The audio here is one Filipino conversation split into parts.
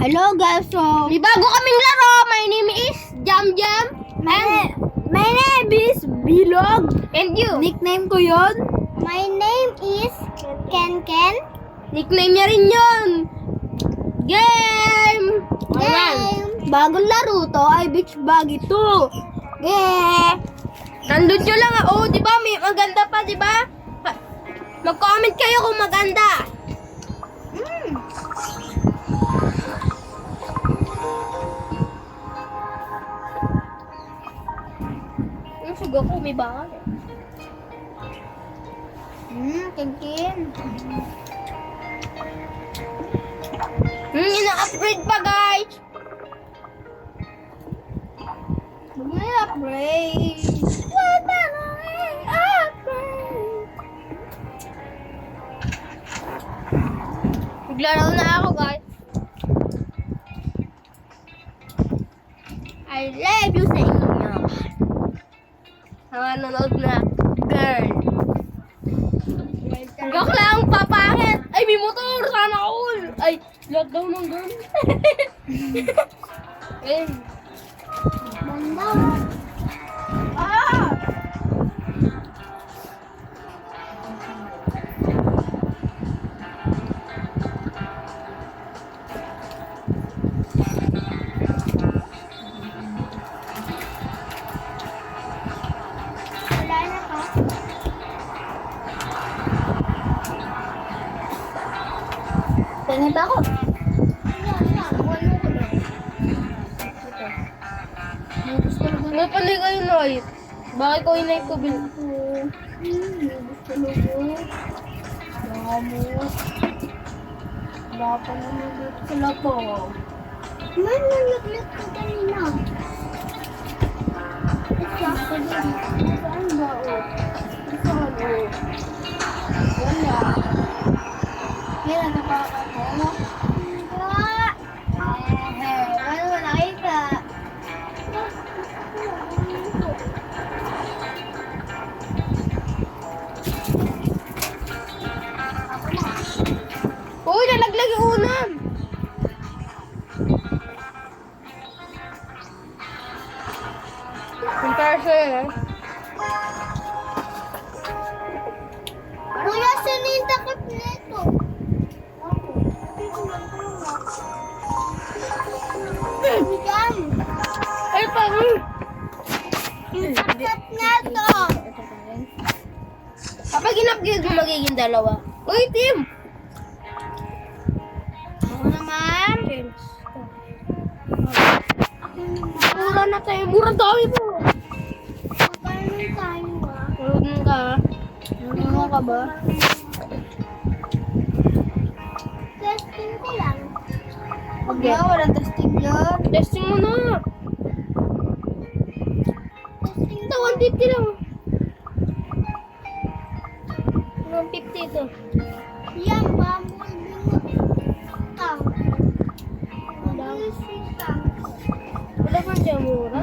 Hello guys, so May bago kaming laro. My name is Jam Jam. my name is Bilog. And you? Nickname ko yon. My name is Ken Ken. Nickname niya rin yun. Game! Ayan. Bagong laro to ay beach buggy to. Nandun nyo lang. Oh, di ba? May maganda pa, di ba? Mag-comment kayo kung maganda. Yung suga ko, may bakal eh. Ken Ken. Ina-upgrade pa, guys. May upgrade. Naglaro na ako, guys. I love you sa inyo. Sa nanonood na girl. Joke lang, papangit. Ay, may motor. Sana all. Ay, lahat daw ng girl. Ayun. Bandaw. Wala na ka. Tingin ako. May pali kayo, Noy. Bakit ko inay ko bil? Wala pa naman dito sila po. Man, nalaglag ko kanina. Saan ba o? Saan o? Wala. Kaya nakakatawa. Ano mo nakita? Uy, nalaglag yung unan. Yung parcel yan, Kuya, saan yung takip nito? Yan. Ay, parang. Yung takip nito. Kapag in-upgrade mo, magiging dalawa. Uy, team! Ako naman. Mura na tayo. Mura dami po. Magkano tayo ah? Marunong ka. Ano ka ba? Testing ko lang. Huwag na, walang testing yan. Testing mo na. Testing Ito, 150 lang. 150 ito. yan, bambol bingot. Wala pa siya mura.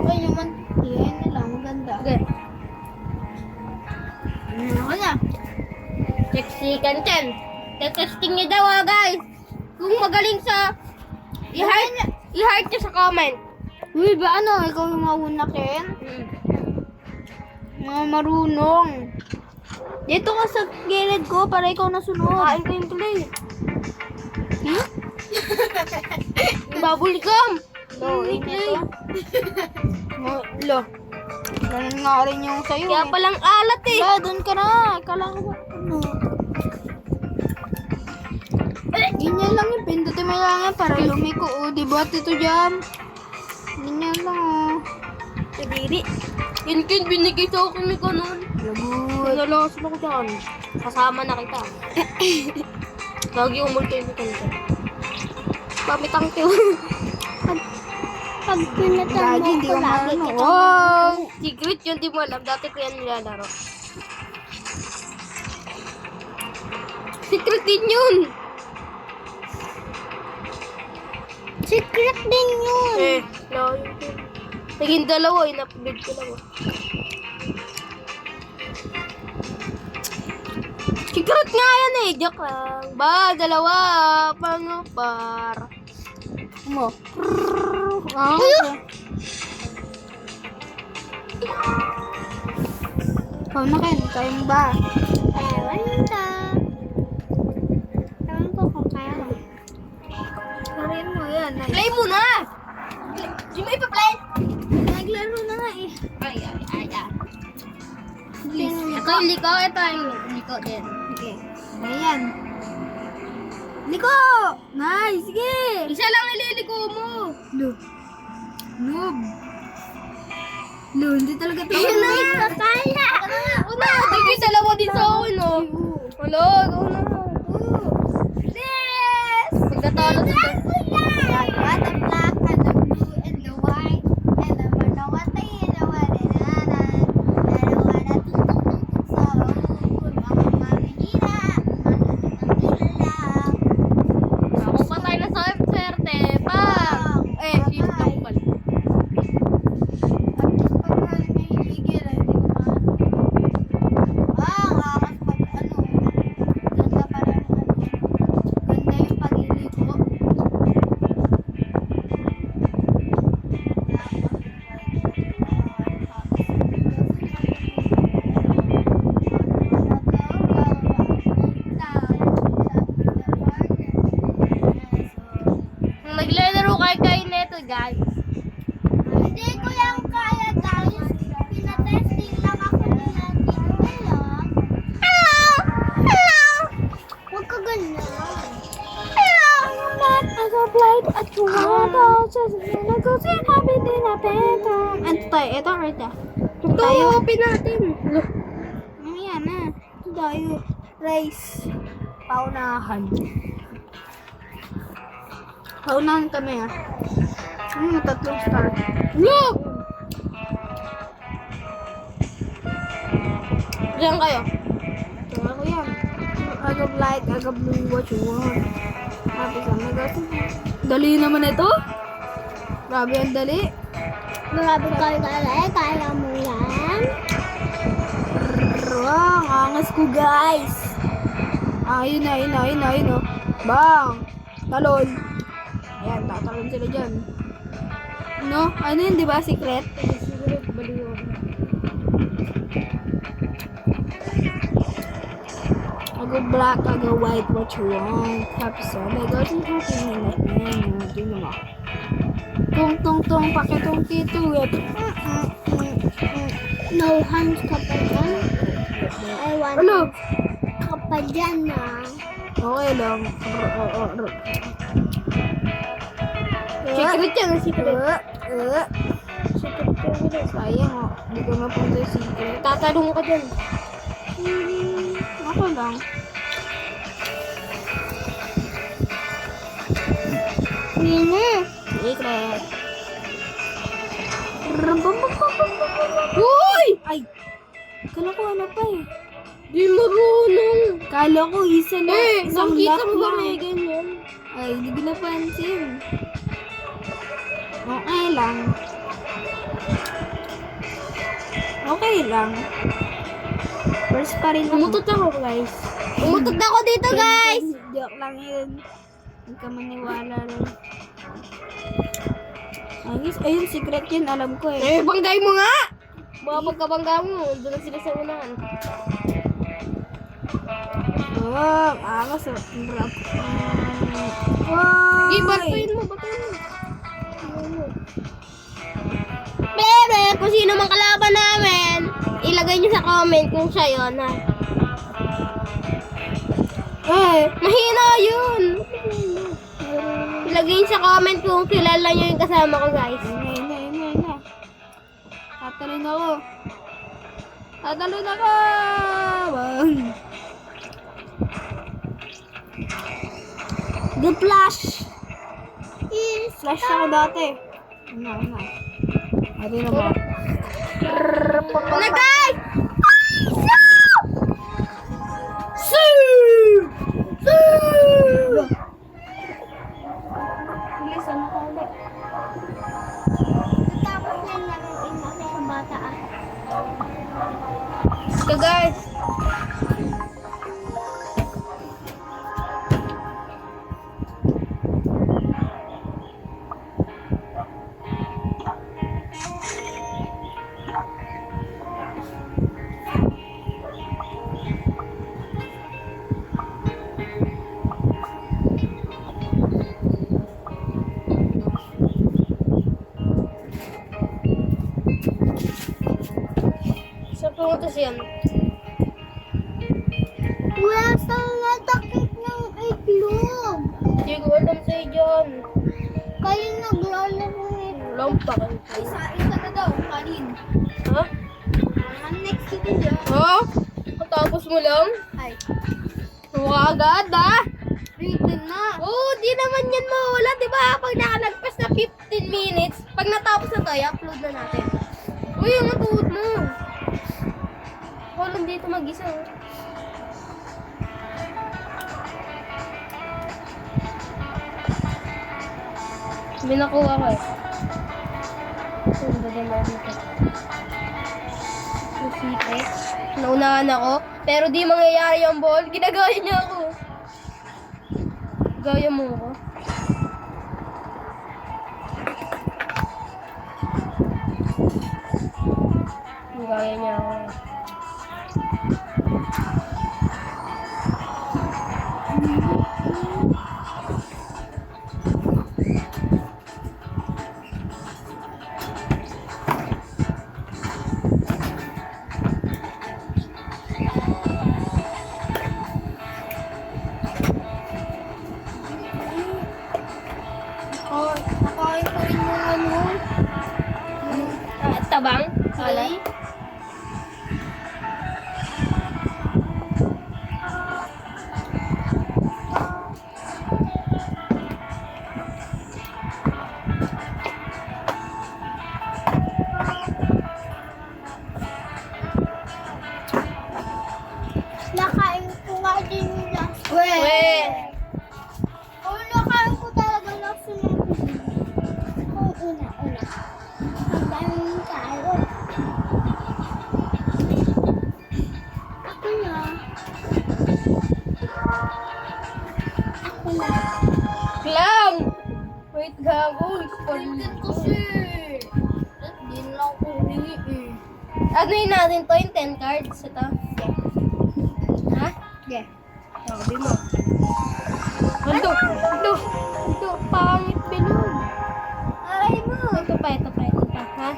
Ay, naman, yan na lang, maganda. Okay. Ako na. Sexy content. Testing niya daw guys. Kung magaling sa i-heart niya sa comment. Uy, ba ano? Ikaw yung mauna, Ken? Mga marunong. Dito ka sa gilid ko para ikaw nasunod. Kain ko yung tuloy. Bubble gum. So, ingat Lo. Ganun nga rin yung sa'yo. Kaya palang alat eh. Ba, doon ka na. Kala ko ba? Ano? Ganyan lang yung pindutin mo lang yan para lumiko. O, diba? Tito Jam. Ganyan lang, oh. Kadiri. Yun kin, binigay sa akin ni Kanon. Lagot. Nalakas ako dyan. Kasama na kita. Lagi umulto yung kanito. Pamitang tiyo. Pag pinatan Lagi, mo hindi ko ko lagi marunong. kita. Wow! Secret yun, di mo alam. Dati ko yan nilalaro. Secret din yun. Secret din yun. Layo yun. Naging dalawa, in-upgrade ko lang. Secret nga yan eh. Joke lang. Ba, dalawa. Paano par? Mo. Ikaw na Ken, kaya mo ba? Ewan ka. Ewan ko kung kaya ko. Karin mo yan. Play muna! Di mo ipa-play? Naglaro na nga eh. Ay. Please. Ito yung liko. Ito yung liko din. Okay. Ayan. Liko! Nice! Sige! Isa lang ililiko mo. Noob. Noob. Hindi talaga ito. Ayun na nga. Kaya. Una, sige, dalawa din sa akin, oh. Wala, una. Yes! Pagkatalo sa Yeah, what the black and the blue and the white and the manawatay and the warinana and the waratutututuk sa ulo mga manihina mananila. ako patay na sa swerte. Pa! Eh, shield lang pala. Naglalaro kayo neto, guys. Hindi ko yan kaya guys. Pinatesting lang ako nila dito. Hello! Huwag ka ganyan. I'm not as a blind at tomato. Just gonna go see happy din na penta. Ito tayo. Ito or ito? Ito, open natin. Ayan na. Ito tayo. Rice. Paunahan. Paunahan kami ah. 3 star. Look! Diyan kayo. Kaya ko yan. Aga blind, aga blue, what you want. Tapos ang dali naman ito. Grabe ang dali. Grabe ka kaya mo yan. Wow, angas ko guys. Ayun na. Bang! Talon. Ayan, tatalon sila dyan. No? Ano yun, di ba? Secret? Secret, baliw. I go black, I go white, what you want. Happy Sunday, girls and happy midnight. Di naman. Tong, pakitong tituwit. No hands ka pa dyan. I want Ano? ka pa dyan na. Okay lang. Secret yan, secret. Secret. Sayang oh. Hindi ko napunta yung secret. Tatanong ka dyan. Ako lang. Nina. Secret. Uy! Ay! Kala ko ano pa eh. Di marunong. Kala ko isa na. Isang nakita lock mo ba lang. may ganyan? Ay, hindi ko napansin. Okay lang. Okay lang. First pa rin ako. Umutot ako, guys. Umutot ako dito, guys. Joke lang yun. Huwag ka maniwala rin. Ayun, secret yun. Alam ko eh. Eh, banggay mo nga! Baka pagkabangga mo, doon na sila sa unahan. Oh, angas oh. Ang rap. Wow! Batuin mo. Pero, kung sino mang kalaban namin, ilagay nyo sa comment kung siya yun, ha? Mahina yun! Ilagay nyo sa comment kung kilala nyo yung kasama ko, guys. Na. Tatalon ako. Bang! The Flash! Flash ako dati. Ano. Ate na ba? Ano, guys? Bilisan mo ulit. Tapos yan namin natin sa bata ah. So, guys. utos yan. Wala sa natakit ng itlog. Hindi ko alam sa'yo dyan. Kayo naglalaro nito. Lampak. Isa na daw, kanin. Ha? Next to dyan. Ha? Katapos mo lang? Ay, Huwag agad ha? written na. Oo, di naman yan mawala. Diba pag nakalagpas na 15 minutes, pag natapos na to, i-upload na natin. Uy, ang matuod mo. Ako lang dito mag-isa. Oh. May nakuha ko eh. Sunda din natin ito. Susite. Naunahan ako. Pero di mangyayari yung ball. Ginagaya niya ako. Gaya mo ako. Gaya niya ako. Nakain ko rin yung ano. Tabang? Wala. Nakain ko nga din yung last. Weh! Oo, nakain ko talaga last ng kung una. Ang daming carrot. Ako na. Clam! Wait, gago. Written kasi. Hindi na lang ako humingi eh. Ano yun natin to? Yung 10 cards? Ito? Ha? Yeah. Sabi mo. Ito! Ito! Ito! Pangit bilog! Aray mo. Ito pa, ito pa, ito pa. Ha?